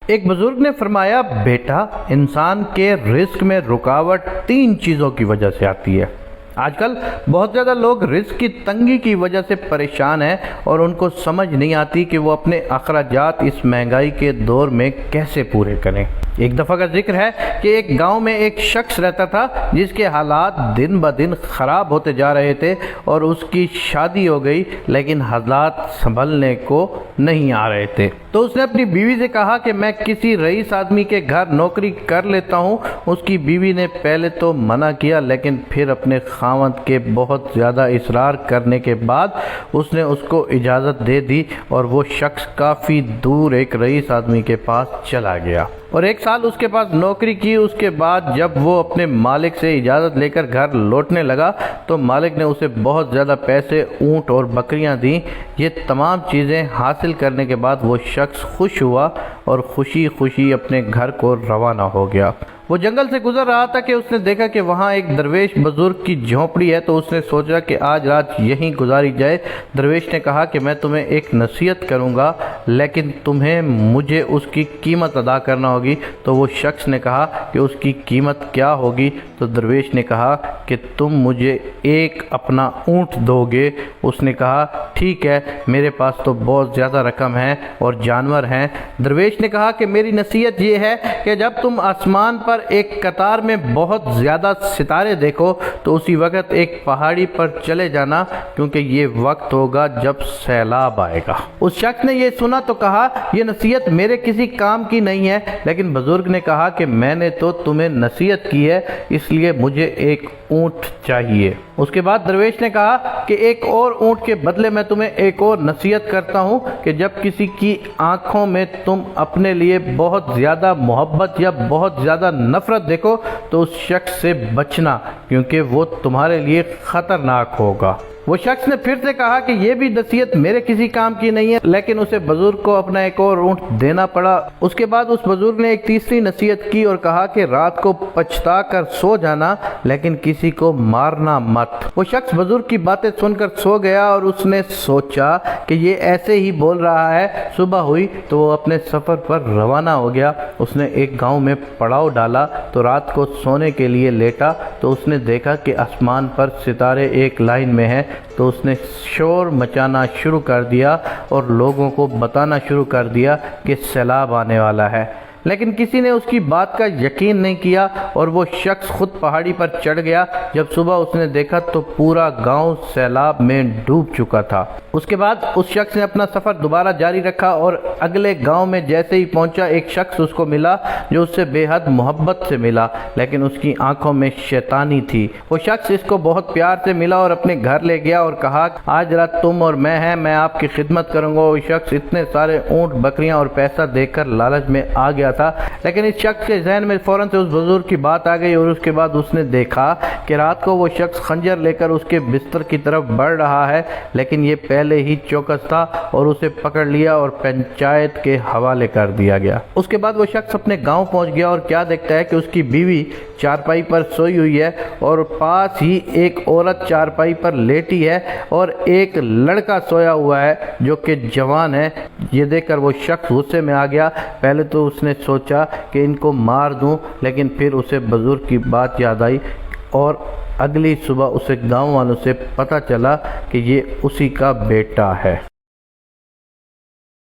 ایک بزرگ نے فرمایا، بیٹا، انسان کے رزق میں رکاوٹ 3 چیزوں کی وجہ سے آتی ہے۔ آج کل بہت زیادہ لوگ رزق کی تنگی کی وجہ سے پریشان ہیں اور ان کو سمجھ نہیں آتی کہ وہ اپنے اخراجات اس مہنگائی کے دور میں کیسے پورے کریں۔ ایک دفعہ کا ذکر ہے کہ ایک گاؤں میں ایک شخص رہتا تھا جس کے حالات دن بدن خراب ہوتے جا رہے تھے اور اس کی شادی ہو گئی، لیکن حالات سنبھلنے کو نہیں آ رہے تھے۔ تو اس نے اپنی بیوی سے کہا کہ میں کسی رئیس آدمی کے گھر نوکری کر لیتا ہوں۔ اس کی بیوی نے پہلے تو منع کیا، لیکن پھر اپنے خاوند کے بہت زیادہ اصرار کرنے کے بعد اس نے اس کو اجازت دے دی اور وہ شخص کافی دور ایک رئیس آدمی کے پاس چلا گیا اور 1 سال اس کے پاس نوکری کی۔ اس کے بعد جب وہ اپنے مالک سے اجازت لے کر گھر لوٹنے لگا تو مالک نے اسے بہت زیادہ پیسے، اونٹ اور بکریاں دیں۔ یہ تمام چیزیں حاصل کرنے کے بعد وہ شخص خوش ہوا اور خوشی خوشی اپنے گھر کو روانہ ہو گیا۔ وہ جنگل سے گزر رہا تھا کہ اس نے دیکھا کہ وہاں ایک درویش بزرگ کی جھونپڑی ہے، تو اس نے سوچا کہ آج رات یہیں گزاری جائے۔ درویش نے کہا کہ میں تمہیں ایک نصیحت کروں گا، لیکن تمہیں مجھے اس کی قیمت ادا کرنا ہوگی۔ تو وہ شخص نے کہا کہ اس کی قیمت کیا ہوگی؟ تو درویش نے کہا کہ تم مجھے ایک اپنا اونٹ دو گے۔ اس نے کہا ٹھیک ہے، میرے پاس تو بہت زیادہ رقم ہے اور جانور ہیں۔ درویش نے کہا کہ میری نصیحت یہ ہے کہ جب تم آسمان پر ایک قطار میں بہت زیادہ ستارے دیکھو تو اسی وقت ایک پہاڑی پر چلے جانا، کیونکہ یہ وقت ہوگا جب سیلاب آئے گا۔ اس شخص نے یہ سنا تو کہا یہ نصیحت میرے کسی کام کی نہیں ہے، لیکن بزرگ نے کہا کہ میں نے تو تمہیں نصیحت کی ہے، اس لیے مجھے ایک اونٹ چاہیے۔ اس کے بعد درویش نے کہا کہ ایک اور اونٹ کے بدلے میں تمہیں ایک اور نصیحت کرتا ہوں کہ جب کسی کی آنکھوں میں تم اپنے لیے بہت زیادہ محبت یا بہت زیادہ نفرت دیکھو تو اس شخص سے بچنا، کیونکہ وہ تمہارے لیے خطرناک ہوگا۔ وہ شخص نے پھر سے کہا کہ یہ بھی نصیحت میرے کسی کام کی نہیں ہے، لیکن اسے بزرگ کو اپنا ایک اور اونٹ دینا پڑا۔ اس کے بعد اس بزرگ نے ایک تیسری نصیحت کی اور کہا کہ رات کو پچھتا کر سو جانا، لیکن کسی کو مارنا مت۔ وہ شخص بزرگ کی باتیں سن کر سو گیا اور اس نے سوچا کہ یہ ایسے ہی بول رہا ہے۔ صبح ہوئی تو وہ اپنے سفر پر روانہ ہو گیا۔ اس نے ایک گاؤں میں پڑاؤ ڈالا تو رات کو سونے کے لیے لیٹا تو اس نے دیکھا کہ آسمان پر ستارے ایک لائن میں ہیں۔ تو اس نے شور مچانا شروع کر دیا اور لوگوں کو بتانا شروع کر دیا کہ سیلاب آنے والا ہے، لیکن کسی نے اس کی بات کا یقین نہیں کیا اور وہ شخص خود پہاڑی پر چڑھ گیا۔ جب صبح اس نے دیکھا تو پورا گاؤں سیلاب میں ڈوب چکا تھا۔ اس کے بعد اس شخص نے اپنا سفر دوبارہ جاری رکھا اور اگلے گاؤں میں جیسے ہی پہنچا ایک شخص اس کو ملا جو اس سے بے حد محبت سے ملا، لیکن اس کی آنکھوں میں شیطانی تھی۔ وہ شخص اس کو بہت پیار سے ملا اور اپنے گھر لے گیا اور کہا آج رات تم اور میں ہیں، میں آپ کی خدمت کروں گا۔ وہ شخص اتنے سارے اونٹ، بکریاں اور پیسہ دے کر لالچ میں آ گیا تھا، لیکن اس شخص کے ذہن میں فوراً سے اس بزرگ کی بات آ گئی اور اس کے بعد اس نے دیکھا کہ رات کو وہ شخص خنجر لے کر اس کے بستر کی طرف بڑھ رہا ہے، لیکن یہ پہلے ہی چوکس تھا اور اسے پکڑ لیا اور پنچایت کے حوالے کر دیا گیا۔ اس کے بعد وہ شخص اپنے گاؤں پہنچ گیا اور کیا دیکھتا ہے کہ اس کی بیوی چارپائی پر سوئی ہوئی ہے اور پاس ہی ایک عورت چارپائی پر لیٹی ہے اور ایک لڑکا سویا ہوا ہے جو کہ جوان ہے۔ یہ دیکھ کر وہ شخص غصے میں آ گیا۔ پہلے تو اس نے سوچا کہ ان کو مار دوں، لیکن پھر اسے بزرگ کی بات یاد آئی اور اگلی صبح اسے گاؤں والوں سے پتہ چلا کہ یہ اسی کا بیٹا ہے۔